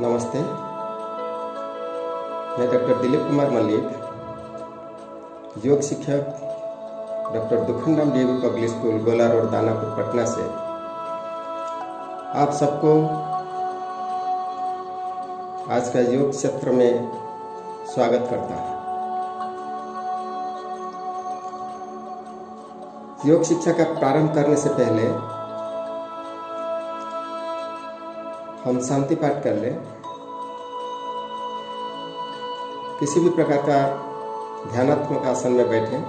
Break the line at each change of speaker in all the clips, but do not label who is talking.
नमस्ते। मैं डॉक्टर दिलीप कुमार मल्लिक, योग शिक्षक डॉक्टर दुखनराम डीएवी पब्लिक स्कूल गोला रोड दानापुर पटना से आप सबको आज का योग सत्र में स्वागत करता हूँ। योग शिक्षा का प्रारंभ करने से पहले हम शांति पाठ कर लें। किसी भी प्रकार का ध्यानात्मक आसन में बैठें।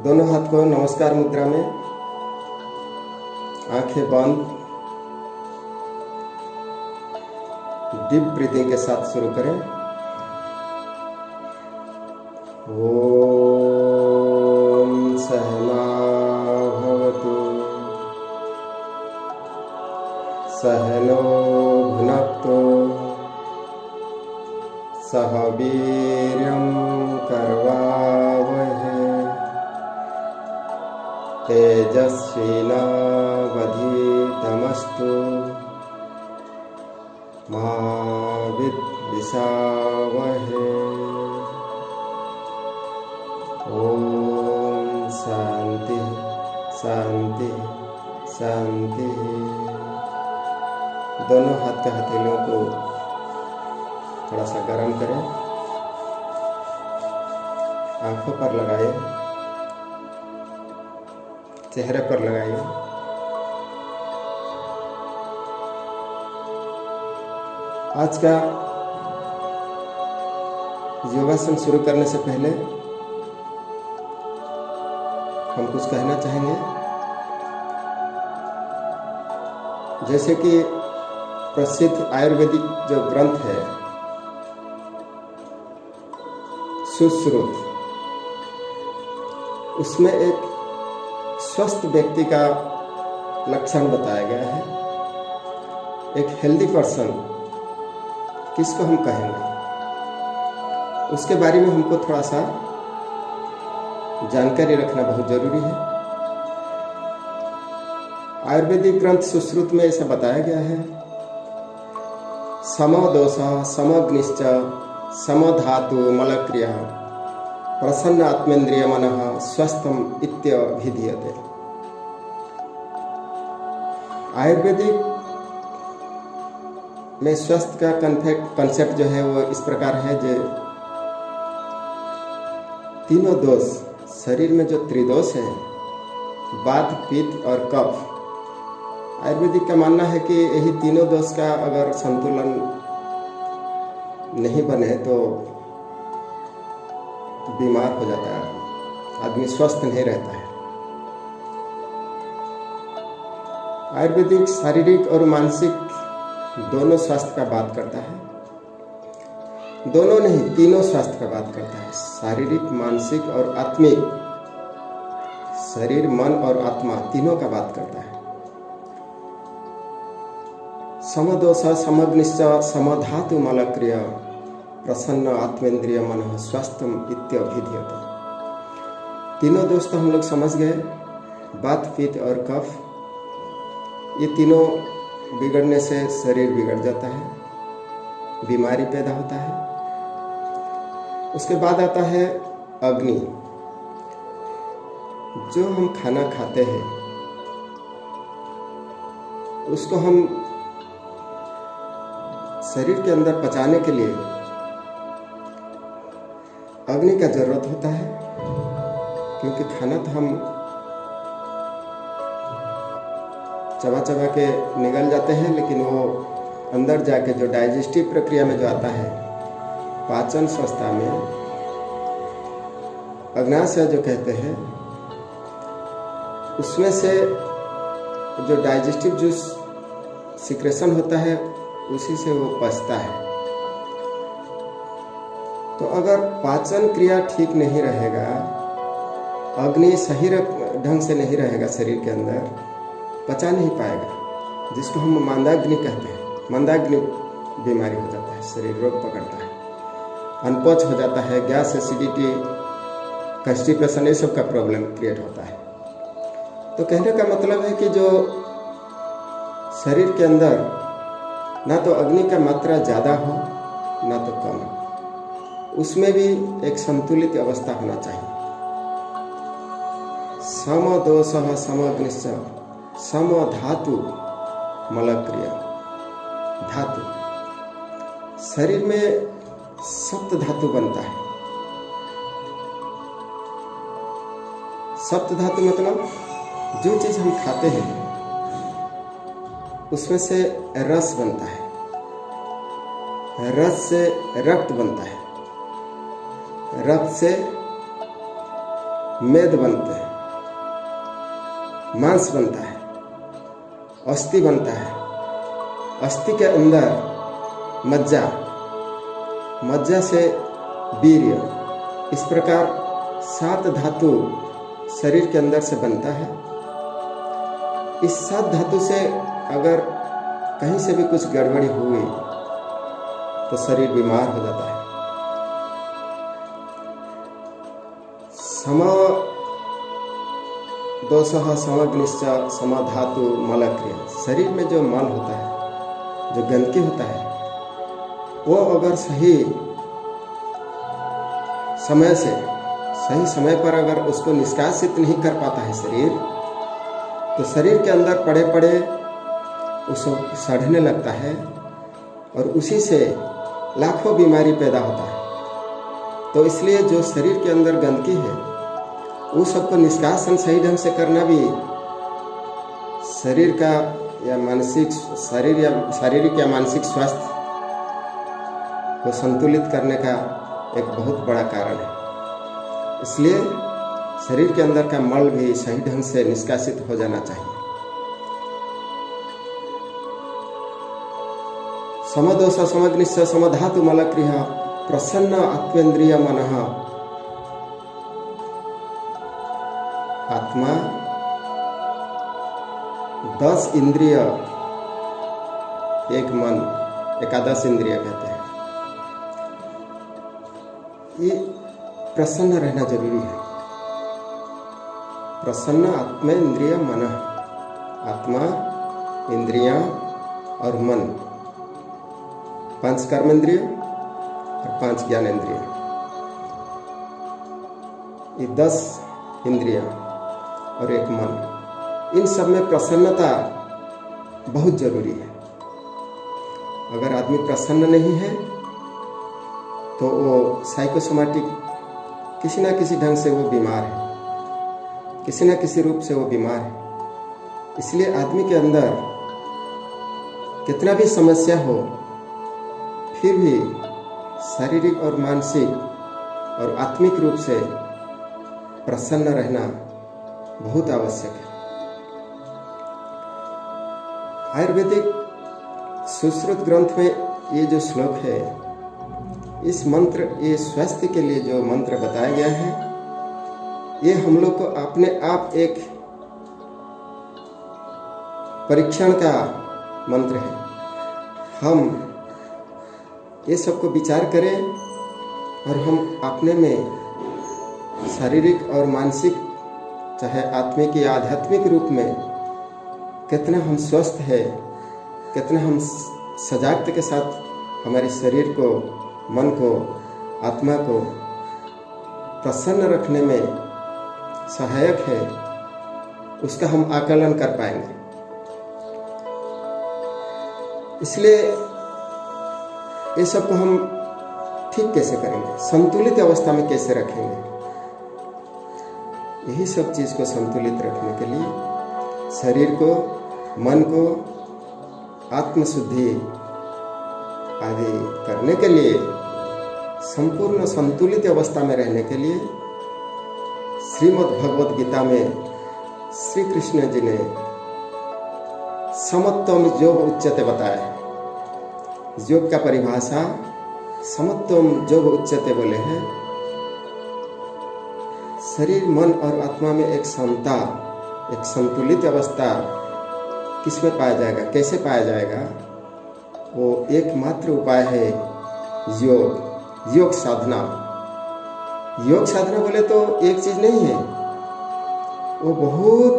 दोनों हाथ को नमस्कार मुद्रा में, आंखें बंद, डीप ब्रीदिंग के साथ शुरू करें। ओम सहना भवतु, सहनो भुनक्तु, सह वीर्यं करवावहै, तेजस्विनावधीतमस्तु मा विद्विषावहै। ओम शांति शांति शांति। दोनों हाथ के हथेलियों को थोड़ा सा गर्म करें, आंखों पर लगाइए, चेहरे पर लगाइए। आज का योगासन शुरू करने से पहले हम कुछ कहना चाहेंगे। जैसे कि प्रसिद्ध आयुर्वेदिक जो ग्रंथ है सुश्रुत, उसमें एक स्वस्थ व्यक्ति का लक्षण बताया गया है। एक हेल्दी पर्सन किसको हम कहेंगे, उसके बारे में हमको थोड़ा सा जानकारी रखना बहुत जरूरी है। आयुर्वेदिक ग्रंथ सुश्रुत में ऐसा बताया गया है, समदोष समग्निश्च समधातु मलक्रिया प्रसन्न आत्मेन्द्रिय मनः स्वस्थम इत्यभिधीयते। आयुर्वेदिक में स्वस्थ का कंसेप्ट जो है वो इस प्रकार है, जो तीनों दोष शरीर में जो त्रिदोष है, वात पित्त और कफ, आयुर्वेदिक का मानना है कि यही तीनों दोष का अगर संतुलन नहीं बने तो बीमार हो जाता है आदमी स्वस्थ नहीं रहता है। आयुर्वेदिक शारीरिक और मानसिक दोनों स्वास्थ्य का बात करता है। दोनों नहीं, तीनों स्वास्थ्य का बात करता है, शारीरिक, मानसिक और आत्मिक। शरीर, मन और आत्मा तीनों का बात करता है। समदोष समग्निश्च समधातु मलक्रिय प्रसन्न आत्मेन्द्रिय मनः स्वस्थम इत्यभिधीयते। तीनों दोष तो हम लोग समझ गए, वात पित्त और कफ। ये तीनों बिगड़ने से शरीर बिगड़ जाता है, बीमारी पैदा होता है। उसके बाद आता है अग्नि। जो हम खाना खाते हैं उसको हम शरीर के अंदर पचाने के लिए अग्नि का जरूरत होता है, क्योंकि खाना तो हम चबा चबा के निगल जाते हैं, लेकिन वो अंदर जाके जो डाइजेस्टिव प्रक्रिया में जो आता है, पाचन संस्था में अग्नाशय जो कहते हैं, उसमें से जो डाइजेस्टिव जो सिक्रेशन होता है उसी से वो पचता है। तो अगर पाचन क्रिया ठीक नहीं रहेगा, अग्नि सही ढंग से नहीं रहेगा शरीर के अंदर, पचा नहीं पाएगा, जिसको हम मंदाग्नि कहते हैं। मंदाग्नि बीमारी हो जाता है, शरीर रोग पकड़ता है, अनपच हो जाता है, गैस, एसिडिटी, कॉन्स्टिपेशन, ये सब का प्रॉब्लम क्रिएट होता है। तो कहने का मतलब है कि जो शरीर के अंदर ना तो अग्नि का मात्रा ज़्यादा हो ना तो कम, उसमें भी एक संतुलित अवस्था होना चाहिए। सम दोषः समग्निश्च सम धातु मलक्रिया। धातु, शरीर में सप्त धातु बनता है। सप्त धातु मतलब जो चीज हम खाते हैं उसमें से रस बनता है, रस से रक्त बनता है, रक्त से मेद बनते हैं, मांस बनता है, अस्थि बनता है, अस्थि के अंदर मज्जा, मज्जा से वीर्य। इस प्रकार 7 धातु शरीर के अंदर से बनता है। इस 7 धातु से अगर कहीं से भी कुछ गड़बड़ी हुई तो शरीर बीमार हो जाता है। सम दोषः समग्निश्च सम धातु मलक्रिया। शरीर में जो मल होता है, जो गंदगी होता है, वो अगर सही समय पर अगर उसको निष्कासित नहीं कर पाता है शरीर, तो शरीर के अंदर पड़े पड़े उसको सड़ने लगता है और उसी से लाखों बीमारी पैदा होता है। तो इसलिए जो शरीर के अंदर गंदगी है वो सबको निष्कासन सही ढंग से करना भी शरीर का या मानसिक शारीरिक या मानसिक स्वास्थ्य को संतुलित करने का एक बहुत बड़ा कारण है। इसलिए शरीर के अंदर का मल भी सही ढंग से निष्कासित हो जाना चाहिए। समदोष समग्निश्च समधातु मलक्रिया प्रसन्न आत्मेन्द्रिय मनः। आत्मा 10 इंद्रिय एक मन, एकादश इंद्रिय कहते हैं। ये प्रसन्न रहना जरूरी है। प्रसन्न आत्मेन्द्रिय मनः। आत्मा, इंद्रियां और मन, 5 कर्मेंद्रिय और 5 ज्ञानेंद्रिय, ये 10 इंद्रियां और एक मन, इन सब में प्रसन्नता बहुत जरूरी है। अगर आदमी प्रसन्न नहीं है तो वो साइकोसोमैटिक किसी ना किसी ढंग से वो बीमार है, किसी ना किसी रूप से वो बीमार है। इसलिए आदमी के अंदर कितना भी समस्या हो, फिर भी शारीरिक और मानसिक और आत्मिक रूप से प्रसन्न रहना बहुत आवश्यक है। आयुर्वेदिक सुश्रुत ग्रंथ में ये जो श्लोक है, इस मंत्र, ये स्वास्थ्य के लिए जो मंत्र बताया गया है, ये हम लोग को अपने आप एक परीक्षण का मंत्र है। हम ये सबको विचार करें और हम अपने में शारीरिक और मानसिक, चाहे आत्मिक या आध्यात्मिक रूप में कितना हम स्वस्थ है, कितना हम सजागता के साथ हमारे शरीर को, मन को, आत्मा को प्रसन्न रखने में सहायक है, उसका हम आकलन कर पाएंगे। इसलिए ये सब को हम ठीक कैसे करेंगे, संतुलित अवस्था में कैसे रखेंगे? यही सब चीज को संतुलित रखने के लिए शरीर को, मन को आत्मशुद्धि आदि करने के लिए, संपूर्ण संतुलित अवस्था में रहने के लिए श्रीमद् भगवद गीता में श्री कृष्ण जी ने समत्वम योग उच्यते बताया है। योग का परिभाषा समत्वम योग उच्यते बोले हैं। शरीर, मन और आत्मा में एक समता, एक संतुलित अवस्था किसमें पाया जाएगा, कैसे पाया जाएगा? वो एकमात्र उपाय है योग, योग साधना। योग साधना बोले तो एक चीज नहीं है, वो बहुत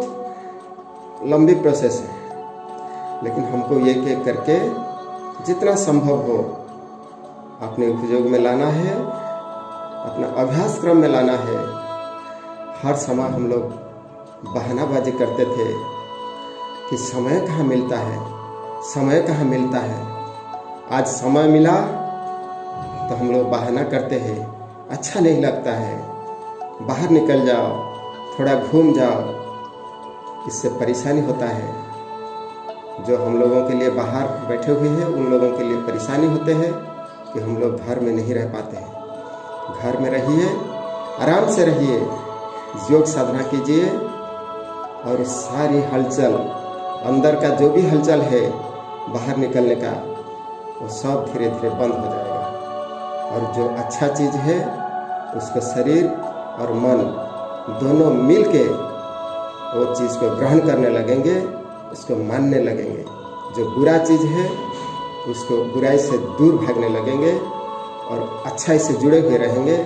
लंबी प्रोसेस है। लेकिन हमको एक एक करके जितना संभव हो अपने उपयोग में लाना है, अपना अभ्यास क्रम में लाना है। हर समय हम लोग बहानाबाजी करते थे कि समय कहाँ मिलता है, समय कहाँ मिलता है। आज समय मिला तो हम लोग बहाना करते हैं, अच्छा नहीं लगता है, बाहर निकल जाओ, थोड़ा घूम जाओ। इससे परेशानी होता है। जो हम लोगों के लिए बाहर बैठे हुए हैं उन लोगों के लिए परेशानी होते हैं कि हम लोग घर में नहीं रह पाते हैं। घर में रहिए, आराम से रहिए, योग साधना कीजिए और सारी हलचल, अंदर का जो भी हलचल है बाहर निकलने का, वो सब धीरे धीरे बंद हो जाएगा। और जो अच्छा चीज़ है उसको शरीर और मन दोनों मिल के वो चीज़ को ग्रहण करने लगेंगे, उसको मानने लगेंगे। जो बुरा चीज़ है उसको बुराई से दूर भागने लगेंगे और अच्छाई से जुड़े हुए रहेंगे।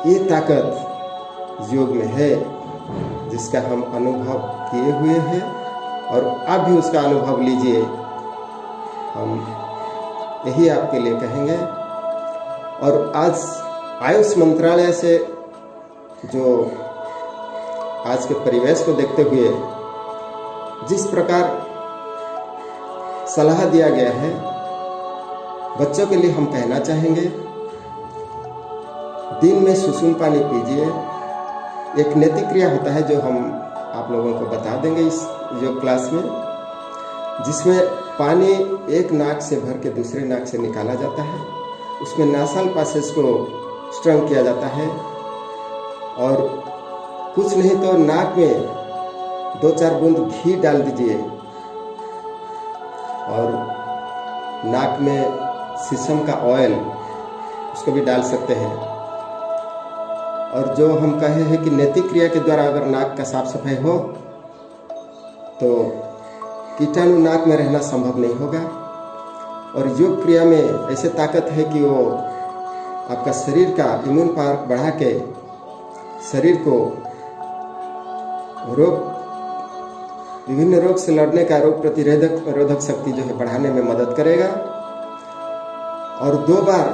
ये ताकत योग में है जिसका हम अनुभव किए हुए हैं और आप भी उसका अनुभव लीजिए। हम यही आपके लिए कहेंगे। और आज आयुष मंत्रालय से जो आज के परिवेश को देखते हुए जिस प्रकार सलाह दिया गया है, बच्चों के लिए हम कहना चाहेंगे, दिन में सुसुम पानी पीजिए। एक नैतिक क्रिया होता है जो हम आप लोगों को बता देंगे इस योग क्लास में, जिसमें पानी एक नाक से भर के दूसरे नाक से निकाला जाता है। उसमें नासाल पासेज को स्ट्रंग किया जाता है और कुछ नहीं तो नाक में 2-4 बूंद घी डाल दीजिए और नाक में शीशम का ऑयल उसको भी डाल सकते हैं। और जो हम कहे हैं कि नैतिक क्रिया के द्वारा अगर नाक का साफ सफाई हो तो कीटाणु नाक में रहना संभव नहीं होगा। और योग क्रिया में ऐसे ताकत है कि वो आपका शरीर का इम्यून पावर बढ़ा के शरीर को विभिन्न रोग से लड़ने का रोग प्रतिरोधक शक्ति जो है बढ़ाने में मदद करेगा। और 2 बार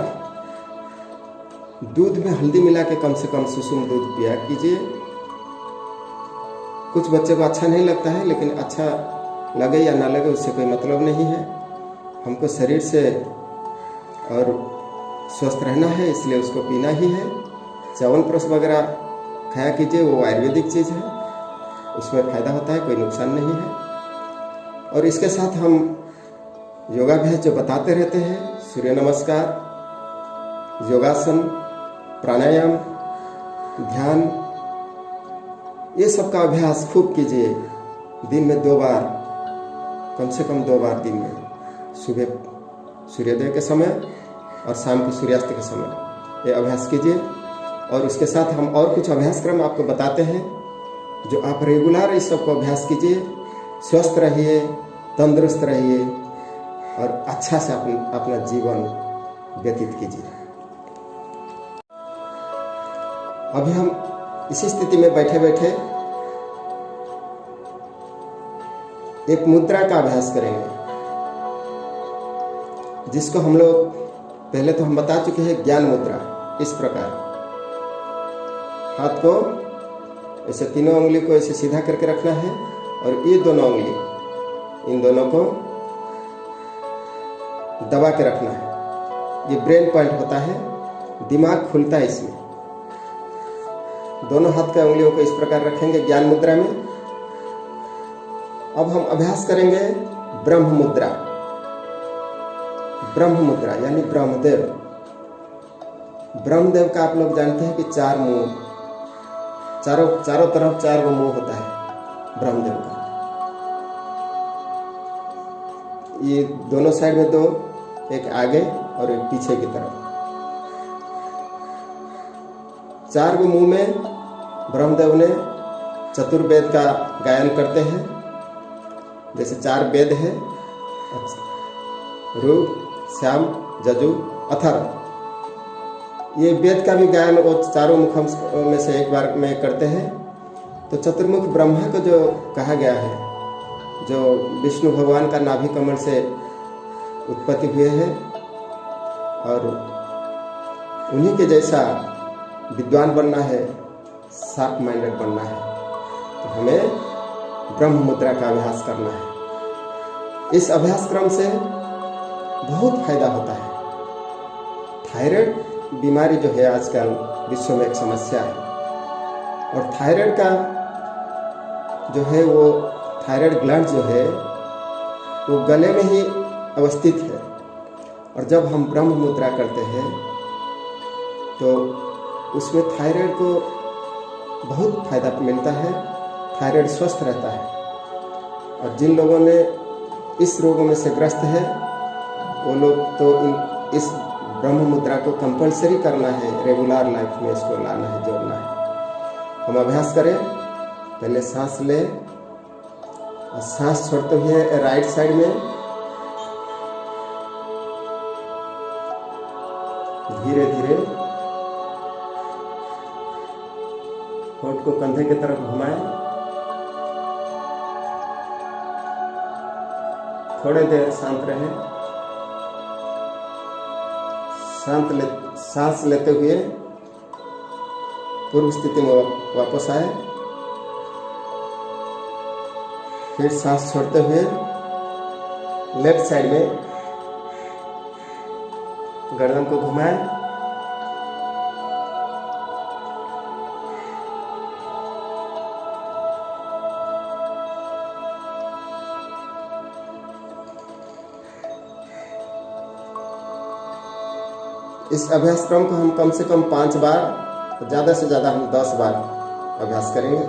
दूध में हल्दी मिला के कम से कम सुसुम दूध पिया कीजिए। कुछ बच्चे को अच्छा नहीं लगता है, लेकिन अच्छा लगे या ना लगे उससे कोई मतलब नहीं है। हमको शरीर से और स्वस्थ रहना है, इसलिए उसको पीना ही है। च्यवनप्राश वगैरह खाया कीजिए, वो आयुर्वेदिक चीज़ है, उसमें फ़ायदा होता है, कोई नुकसान नहीं है। और इसके साथ हम योगाभ्यास जो बताते रहते हैं, सूर्य नमस्कार, योगासन, प्राणायाम, ध्यान, ये सब का अभ्यास खूब कीजिए। दिन में 2 बार, कम से कम 2 बार दिन में, सुबह सूर्योदय के समय और शाम को सूर्यास्त के समय ये अभ्यास कीजिए। और उसके साथ हम और कुछ अभ्यास क्रम आपको बताते हैं जो आप रेगुलर इस सब को अभ्यास कीजिए। स्वस्थ रहिए, तंदुरुस्त रहिए और अच्छा से अपना जीवन व्यतीत कीजिए। अभी हम इसी स्थिति में बैठे बैठे एक मुद्रा का अभ्यास करेंगे, जिसको हम लोग पहले तो हम बता चुके हैं, ज्ञान मुद्रा। इस प्रकार हाथ को ऐसे तीनों उंगली को ऐसे सीधा करके रखना है और ये दोनों उंगली, इन दोनों को दबा के रखना है। ये ब्रेन पॉइंट होता है, दिमाग खुलता है इसमें। दोनों हाथ के उंगलियों को इस प्रकार रखेंगे ज्ञान मुद्रा में। अब हम अभ्यास करेंगे ब्रह्म मुद्रा। ब्रह्म मुद्रा यानी ब्रह्मदेव। ब्रह्मदेव का आप लोग जानते हैं कि 4 मुंह, चारों तरफ 4 वो मुंह होता है ब्रह्मदेव का। ये दोनों साइड में 2, एक आगे और एक पीछे की तरफ। 4 मुंह में ब्रह्मदेव ने चतुर्वेद का गायन करते हैं। जैसे 4 वेद है, ऋग, श्याम, यजु, अथर्व। ये वेद का भी गायन वो चारों मुखों में से एक बार में करते हैं। तो चतुर्मुख ब्रह्मा को जो कहा गया है, जो विष्णु भगवान का नाभि कमल से उत्पत्ति हुए हैं और उन्हीं के जैसा विद्वान बनना है, शार्प माइंडेड बनना है, तो हमें ब्रह्म मुद्रा का अभ्यास करना है। इस अभ्यास क्रम से बहुत फायदा होता है। थायराइड बीमारी जो है आजकल विश्व में एक समस्या है, और थायराइड का जो है वो थायराइड ग्लैंड जो है वो गले में ही अवस्थित है, और जब हम ब्रह्म मुद्रा करते हैं तो उसमें थायराइड को बहुत फायदा मिलता है, थायराइड स्वस्थ रहता है। और जिन लोगों ने इस रोगों में से ग्रस्त है वो लोग तो इस ब्रह्म मुद्रा को कंपलसरी करना है, रेगुलर लाइफ में इसको लाना है, जोड़ना है। हम अभ्यास करें, पहले सांस ले और सांस छोड़ते हुए राइट साइड में धीरे धीरे होठ को कंधे की तरफ घुमाएं। थोड़ी देर शांत रहें। सांस लेते हुए पूर्व स्थिति में वापस आए, फिर सांस छोड़ते हुए लेफ्ट साइड में गर्दन को घुमाएं। इस अभ्यास क्रम को हम कम से कम 5 बार, ज़्यादा से ज़्यादा हम 10 बार अभ्यास करेंगे।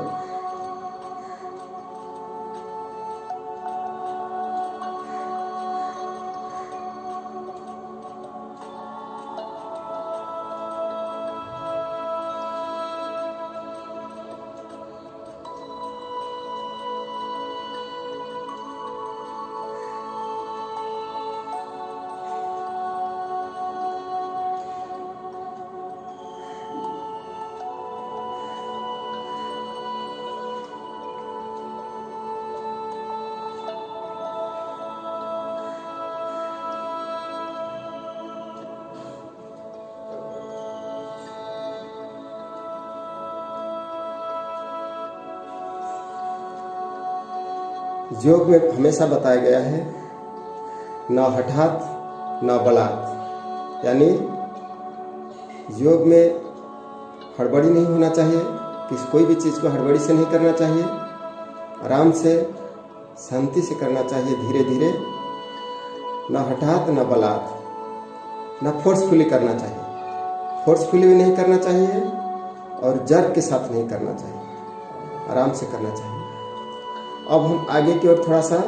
योग में हमेशा बताया गया है न हठात न बलात्, यानी योग में हड़बड़ी नहीं होना चाहिए, कोई भी चीज़ को हड़बड़ी से नहीं करना चाहिए, आराम से शांति से करना चाहिए, धीरे धीरे, न हठात न बलात्, न फोर्सफुली करना चाहिए, फोर्सफुली भी नहीं करना चाहिए और जर्क के साथ नहीं करना चाहिए, आराम से करना चाहिए। अब हम आगे की ओर थोड़ा सा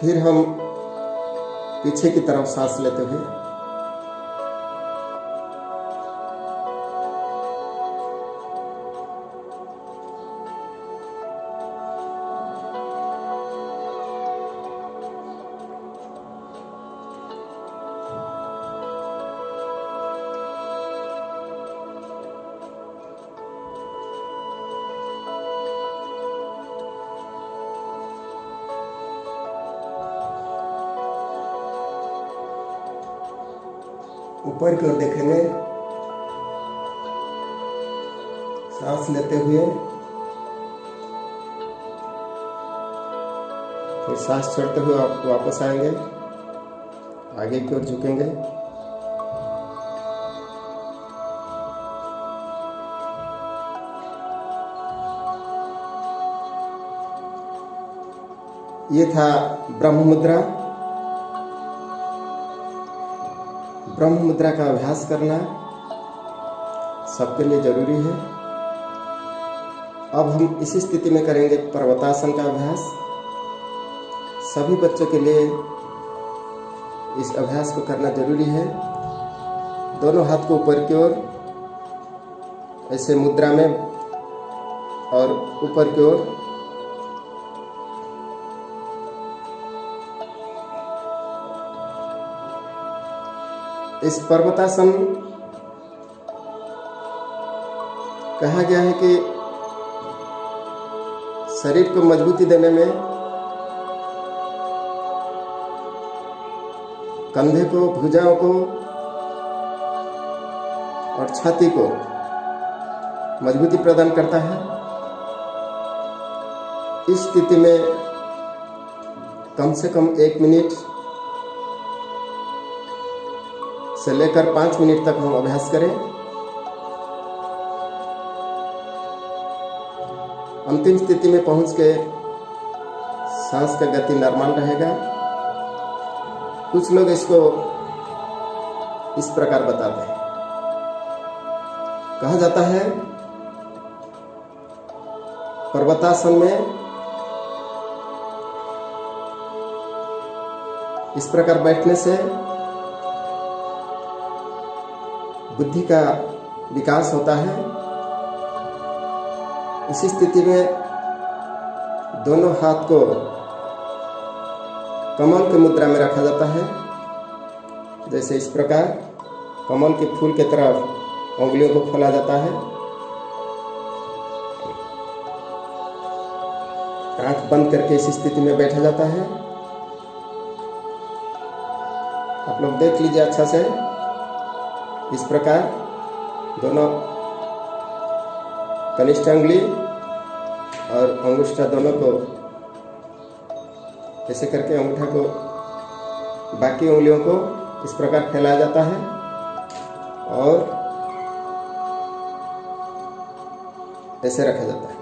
फिर हम पीछे की तरफ सांस लेते हुए ऊपर की ओर देखेंगे, सांस लेते हुए, फिर सांस छोड़ते हुए वापस आएंगे, आगे की ओर झुकेंगे, ये था ब्रह्म मुद्रा। ब्रह्म मुद्रा का अभ्यास करना सबके लिए जरूरी है। अब हम इसी स्थिति में करेंगे पर्वतासन का अभ्यास। सभी बच्चों के लिए इस अभ्यास को करना जरूरी है। दोनों हाथ को ऊपर की ओर ऐसे मुद्रा में और ऊपर की ओर इस पर्वतासन कहा गया है कि शरीर को मजबूती देने में कंधे को, भुजाओं को और छाती को मजबूती प्रदान करता है। इस स्थिति में कम से कम 1 मिनट से लेकर 5 मिनट तक हम अभ्यास करें। अंतिम स्थिति में पहुंच के सांस का गति नॉर्मल रहेगा। कुछ लोग इसको इस प्रकार बताते हैं। कहा जाता है पर्वतासन में इस प्रकार बैठने से बुद्धि का विकास होता है। इसी स्थिति में दोनों हाथ को कमल की मुद्रा में रखा जाता है। जैसे इस प्रकार कमल के फूल की तरफ उंगलियों को खोला जाता है। आंख बंद करके इस स्थिति में बैठा जाता है। आप लोग देख लीजिए अच्छा से। इस प्रकार दोनों कनिष्ठ अंगुली और अंगूठा दोनों को ऐसे करके अंगूठा को बाकी उंगलियों को इस प्रकार फैलाया जाता है और ऐसे रखा जाता है।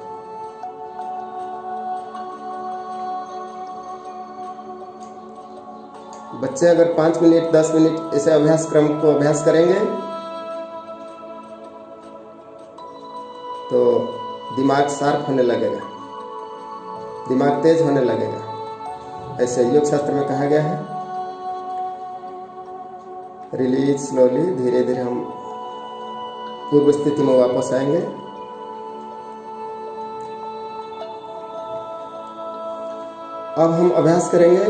बच्चे अगर 5 मिनट 10 मिनट ऐसे अभ्यास क्रम को अभ्यास करेंगे तो दिमाग शार्प होने लगेगा, दिमाग तेज होने लगेगा। ऐसे योग शास्त्र में कहा गया है। रिलीज स्लोली, धीरे धीरे हम पूर्व स्थिति में वापस आएंगे। अब हम अभ्यास करेंगे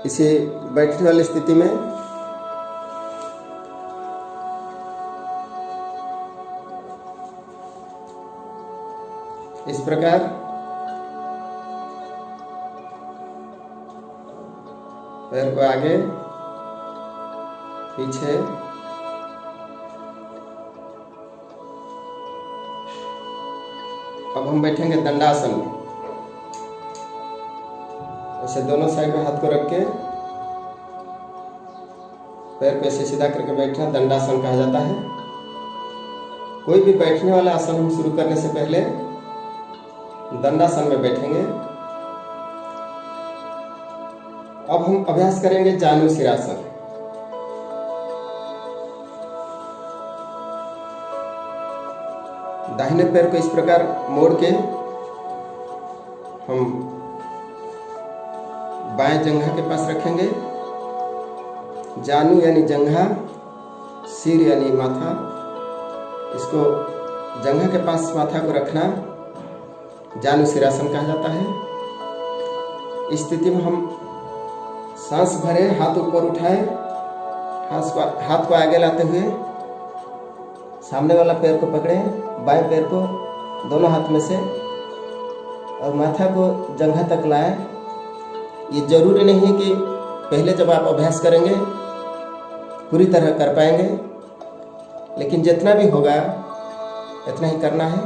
इसी बैठने वाली स्थिति में। इस प्रकार पैर को आगे पीछे अब हम बैठेंगे दंडासन में। ऐसे दोनों साइड में हाथ को रख के पैर को ऐसे सीधा करके बैठना दंडासन कहा जाता है। कोई भी बैठने वाला आसन हम शुरू करने से पहले दंडासन में बैठेंगे। अब हम अभ्यास करेंगे जानु सिरासन। दाहिने पैर को इस प्रकार मोड़ के हम बाएं जंघा के पास रखेंगे। जानु यानी जंघा, सिर यानी माथा। इसको जंघा के पास माथा को रखना जानु सिरासन कहा जाता है। इस स्थिति में हम सांस भरे, हाथ ऊपर उठाए, हाथ को आगे लाते हुए सामने वाला पैर को पकड़े, बाएं पैर को दोनों हाथ में से, और माथा को जंघा तक लाए। ये जरूरी नहीं है कि पहले जब आप अभ्यास करेंगे पूरी तरह कर पाएंगे, लेकिन जितना भी होगा इतना ही करना है।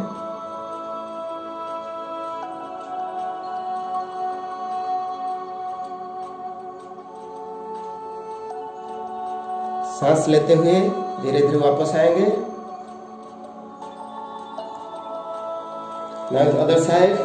सांस लेते हुए धीरे धीरे वापस आएंगे। Now the other side.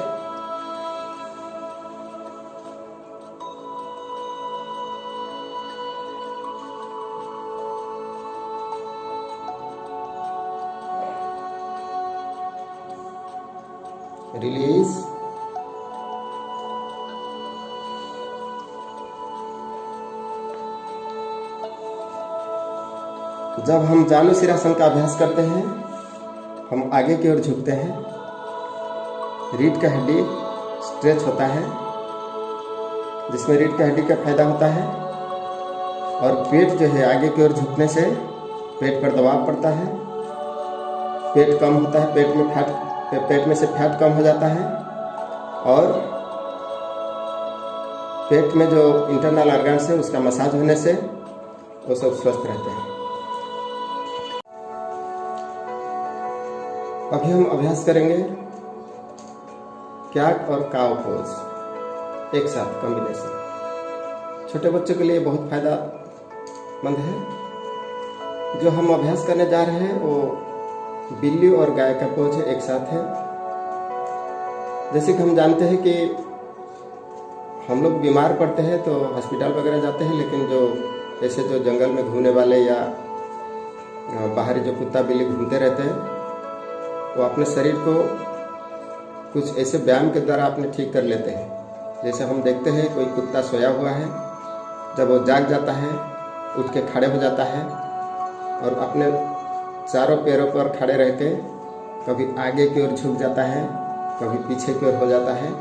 Release. जब हम जानु सिरासन का अभ्यास करते हैं हम आगे की ओर झुकते हैं। रीढ़ का हड्डी स्ट्रेच होता है, जिसमें रीढ़ की हड्डी का फायदा होता है। और पेट जो है आगे की ओर झुकने से पेट पर दबाव पड़ता है, पेट कम होता है, पेट में से फैट कम हो जाता है और पेट में जो इंटरनल ऑर्गन्स है उसका मसाज होने से वो सब स्वस्थ रहते हैं। अभी हम अभ्यास करेंगे कैट और काव पोज एक साथ कॉम्बिनेशन। छोटे बच्चों के लिए बहुत फायदामंद है। जो हम अभ्यास करने जा रहे हैं वो बिल्ली और गाय का पोज है, एक साथ है। जैसे कि हम जानते हैं कि हम लोग बीमार पड़ते हैं तो हॉस्पिटल वगैरह जाते हैं, लेकिन जो ऐसे जो जंगल में घूमने वाले या बाहरी जो कुत्ता बिल्ली घूमते रहते हैं वो अपने शरीर को कुछ ऐसे व्यायाम के द्वारा अपने ठीक कर लेते हैं। जैसे हम देखते हैं कोई कुत्ता सोया हुआ है, जब वो जाग जाता है उठ के खड़े हो जाता है और अपने चारों पैरों पर खड़े रह के कभी आगे की ओर झुक जाता है, कभी पीछे की ओर हो जाता है।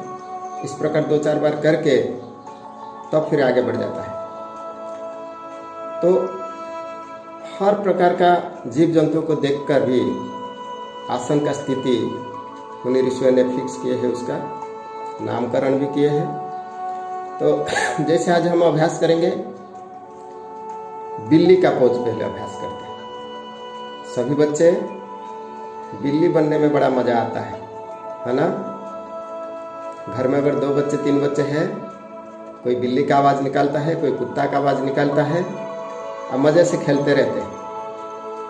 इस प्रकार 2-4 बार करके तब फिर आगे बढ़ जाता है। तो हर प्रकार का जीव जंतु को देखकर भी आसन का स्थिति मुनि ऋषियों ने फिक्स किए है, उसका नामकरण भी किए हैं। तो जैसे आज हम अभ्यास करेंगे बिल्ली का पोज, पहले अभ्यास करते हैं। सभी बच्चे बिल्ली बनने में बड़ा मजा आता है ना। घर में अगर 2 बच्चे 3 बच्चे हैं, कोई बिल्ली का आवाज़ निकालता है, कोई कुत्ता का आवाज़ निकालता है और मज़े से खेलते रहते हैं।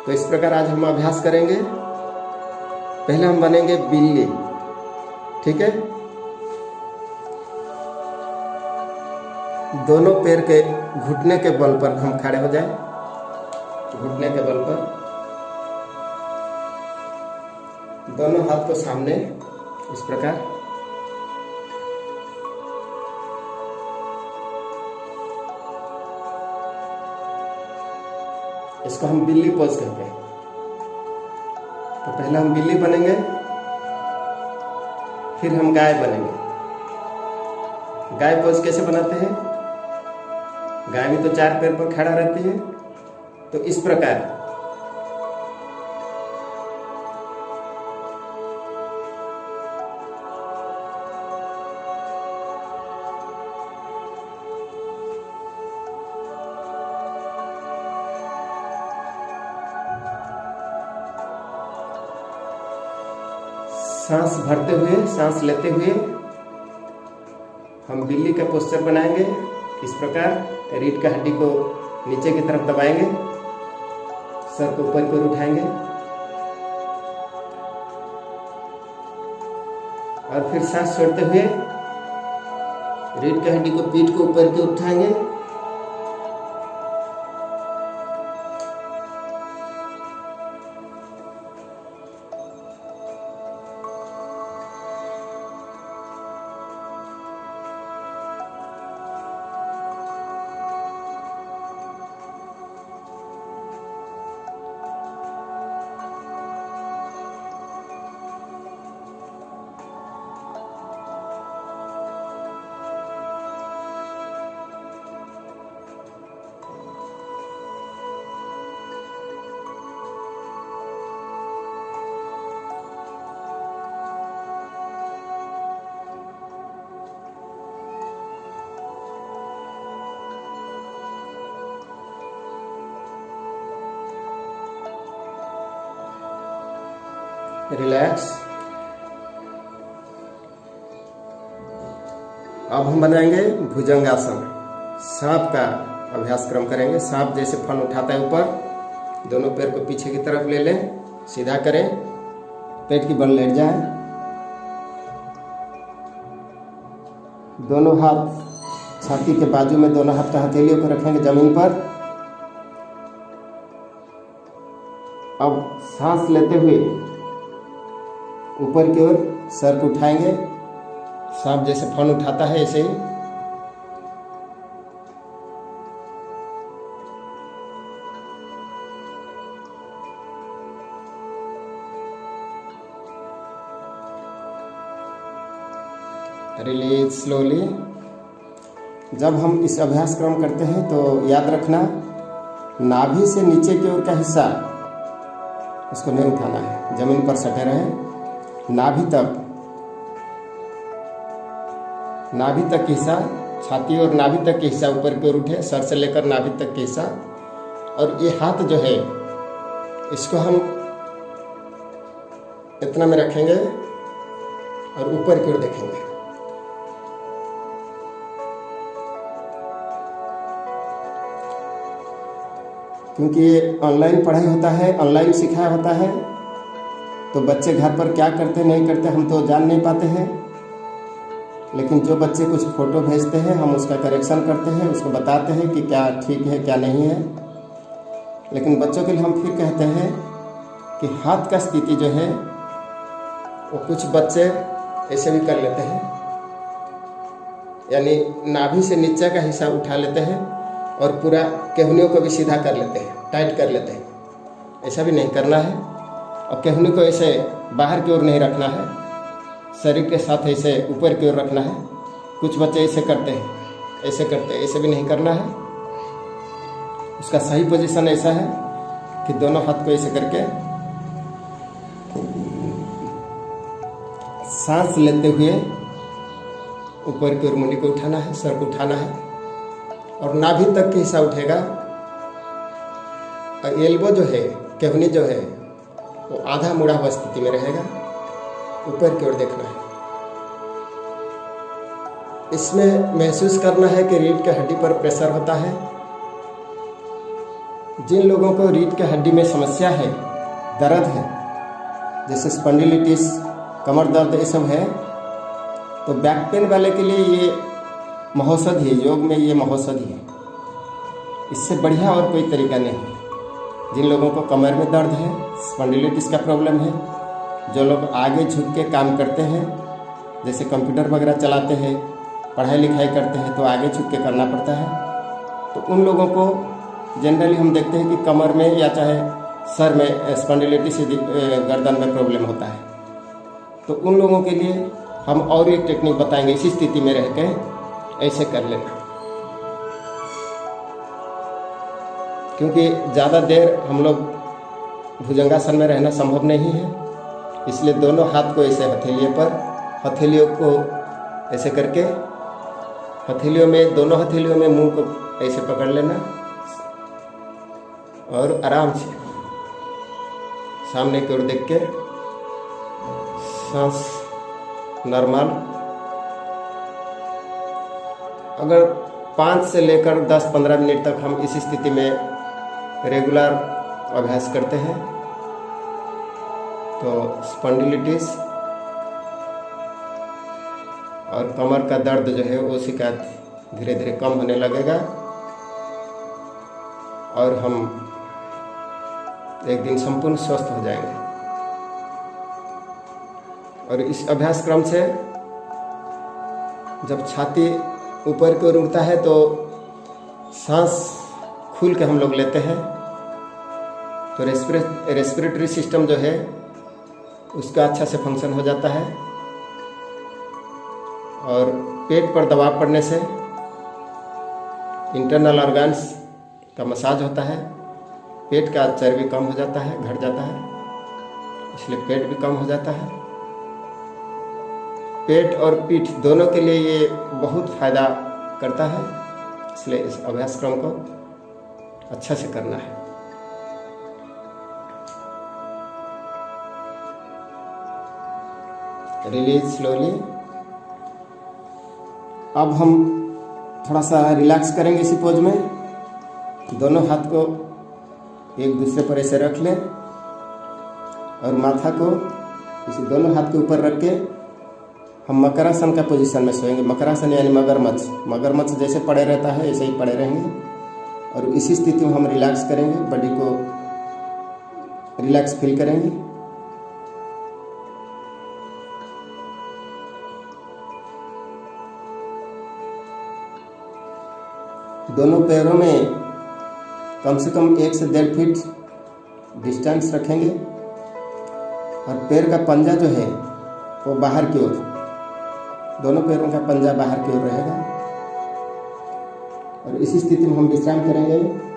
तो इस प्रकार आज हम अभ्यास करेंगे। पहले हम बनेंगे बिल्ली, ठीक है। दोनों पैर के घुटने के बल पर हम खड़े हो जाएं, घुटने के बल पर दोनों हाथ को सामने इस प्रकार। इसको हम बिल्ली पोज कहते हैं। तो पहले हम बिल्ली बनेंगे, फिर हम गाय बनेंगे। गाय पोज कैसे बनाते हैं? गाय भी तो 4 पैर पर खड़ा रहती है। तो इस प्रकार सांस भरते हुए, सांस लेते हुए हम बिल्ली का पोस्चर बनाएंगे। इस प्रकार रीढ़ की हड्डी को नीचे की तरफ दबाएंगे, सर को ऊपर की ओर उठाएंगे और फिर सांस छोड़ते हुए रीढ़ की हड्डी को, पीठ को ऊपर की ओर उठाएंगे। रिलैक्स। अब हम बनाएंगे भुजंगासन। सांप का अभ्यास क्रम करेंगे। सांप जैसे फन उठाता है ऊपर, दोनों पैर को पीछे की तरफ ले लें, सीधा करें, पेट की बल लेट जाए, दोनों हाथ छाती के बाजू में, दोनों हाथ का हथेलियों को रखेंगे जमीन पर। अब सांस लेते हुए ऊपर की ओर सर को उठाएंगे, सांप जैसे फन उठाता है ऐसे ही। Release slowly. जब हम इस अभ्यास क्रम करते हैं तो याद रखना, नाभि से नीचे की ओर का हिस्सा उसको नहीं उठाना है, जमीन पर सटे रहे। नाभि तक हिस्सा, छाती और नाभि तक हिस्सा ऊपर की ओर उठे, सर से लेकर नाभि तक का हिस्सा। और ये हाथ जो है इसको हम इतना में रखेंगे और ऊपर की ओर देखेंगे। क्योंकि ये ऑनलाइन पढ़ाई होता है, ऑनलाइन सिखाया होता है, तो बच्चे घर पर क्या करते नहीं करते हम तो जान नहीं पाते हैं। लेकिन जो बच्चे कुछ फ़ोटो भेजते हैं हम उसका करेक्शन करते हैं, उसको बताते हैं कि क्या ठीक है क्या नहीं है। लेकिन बच्चों के लिए हम फिर कहते हैं कि हाथ का स्थिति जो है वो कुछ बच्चे ऐसे भी कर लेते हैं, यानी नाभि से नीचे का हिस्सा उठा लेते हैं और पूरा केहनियों को भी सीधा कर लेते हैं, टाइट कर लेते हैं। ऐसा भी नहीं करना है। और केहनी को ऐसे बाहर की ओर नहीं रखना है, शरीर के साथ ऐसे ऊपर की ओर रखना है। कुछ बच्चे ऐसे करते हैं, ऐसे करते हैं, ऐसे भी नहीं करना है। उसका सही पोजीशन ऐसा है कि दोनों हाथ को ऐसे करके सांस लेते हुए ऊपर की ओर मुंडी को उठाना है, सर को उठाना है और नाभि तक के हिस्सा उठेगा। और एल्बो जो है, केहनी जो है वो आधा मुड़ा हुआ स्थिति में रहेगा, ऊपर की ओर देखना है। इसमें महसूस करना है कि रीढ़ के हड्डी पर प्रेशर होता है। जिन लोगों को रीढ़ के हड्डी में समस्या है, दर्द है, जैसे स्पॉन्डिलिटिस, कमर दर्द, ये सब है, तो बैक पेन वाले के लिए ये महौषधि है। योग में ये महौषधि है, इससे बढ़िया और कोई तरीका नहीं है। जिन लोगों को कमर में दर्द है, स्पॉन्डिलिटिस का प्रॉब्लम है, जो लोग आगे झुक के काम करते हैं, जैसे कंप्यूटर वगैरह चलाते हैं, पढ़ाई लिखाई करते हैं, तो आगे झुक के करना पड़ता है। तो उन लोगों को जनरली हम देखते हैं कि कमर में या चाहे सर में स्पॉन्डिलिटिस से गर्दन में प्रॉब्लम होता है। तो उन लोगों के लिए हम और एक टेक्निक बताएंगे, इसी स्थिति में रह के ऐसे कर लेना। क्योंकि ज़्यादा देर हम लोग भुजंगासन में रहना संभव नहीं है, इसलिए दोनों हाथ को ऐसे हथेलियों पर, हथेलियों को ऐसे करके, हथेलियों में, दोनों हथेलियों में मुंह को ऐसे पकड़ लेना और आराम से सामने की ओर देख के सांस नॉर्मल। अगर 5 से लेकर 10-15 मिनट तक हम इसी स्थिति में रेगुलर अभ्यास करते हैं तो स्पॉन्डिलिटिस और कमर का दर्द जो है वो शिकायत धीरे धीरे कम होने लगेगा और हम एक दिन संपूर्ण स्वस्थ हो जाएंगे। और इस अभ्यास क्रम से जब छाती ऊपर की ओर उड़ता है तो सांस खुल के हम लोग लेते हैं, तो रेस्पिरेटरी सिस्टम जो है उसका अच्छा से फंक्शन हो जाता है। और पेट पर दबाव पड़ने से इंटरनल ऑर्गन्स का मसाज होता है, पेट का चर्बी कम हो जाता है, घट जाता है, इसलिए पेट भी कम हो जाता है। पेट और पीठ दोनों के लिए ये बहुत फायदा करता है, इसलिए इस अभ्यास क्रम को अच्छा से करना है। Release slowly. अब हम थोड़ा सा रिलैक्स करेंगे इसी पोज में। दोनों हाथ को एक दूसरे पर ऐसे रख लें और माथा को इसी दोनों हाथ के ऊपर रख के हम मकरासन का पोजीशन में सोएंगे। मकरासन यानी मगरमच्छ, मगरमच्छ जैसे पड़े रहता है ऐसे ही पड़े रहेंगे और इसी स्थिति में हम रिलैक्स करेंगे, बॉडी को रिलैक्स फील करेंगे। दोनों पैरों में कम से कम 1 से 1.5 फीट डिस्टेंस रखेंगे और पैर का पंजा जो है वो बाहर की ओर, दोनों पैरों का पंजा बाहर की ओर रहेगा। और इसी स्थिति में हम विश्राम करेंगे।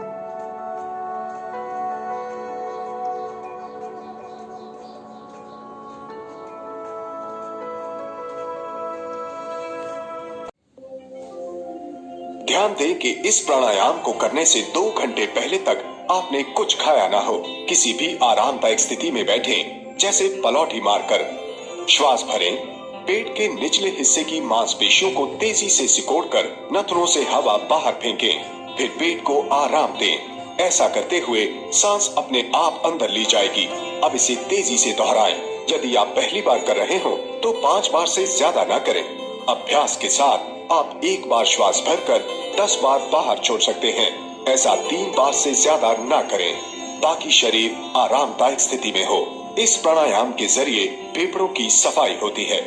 ध्यान दें कि इस प्राणायाम को करने से 2 घंटे पहले तक आपने कुछ खाया ना हो। किसी भी आरामदायक स्थिति में बैठें, जैसे पलौठी मारकर। श्वास भरें, पेट के निचले हिस्से की मांसपेशियों को तेजी से सिकोड़कर नथुनों से हवा बाहर फेंकें, फिर पेट को आराम दें। ऐसा करते हुए सांस अपने आप अंदर ली जाएगी। अब इसे तेजी से दोहराएं। यदि आप पहली बार कर रहे हो तो 5 बार से ज्यादा ना करें। अभ्यास के साथ आप 1 बार श्वास भरकर 10 बार बाहर छोड़ सकते हैं। ऐसा 3 बार से ज्यादा ना करें, ताकि शरीर आरामदायक स्थिति में हो। इस प्राणायाम के जरिए फेफड़ों की सफाई होती है।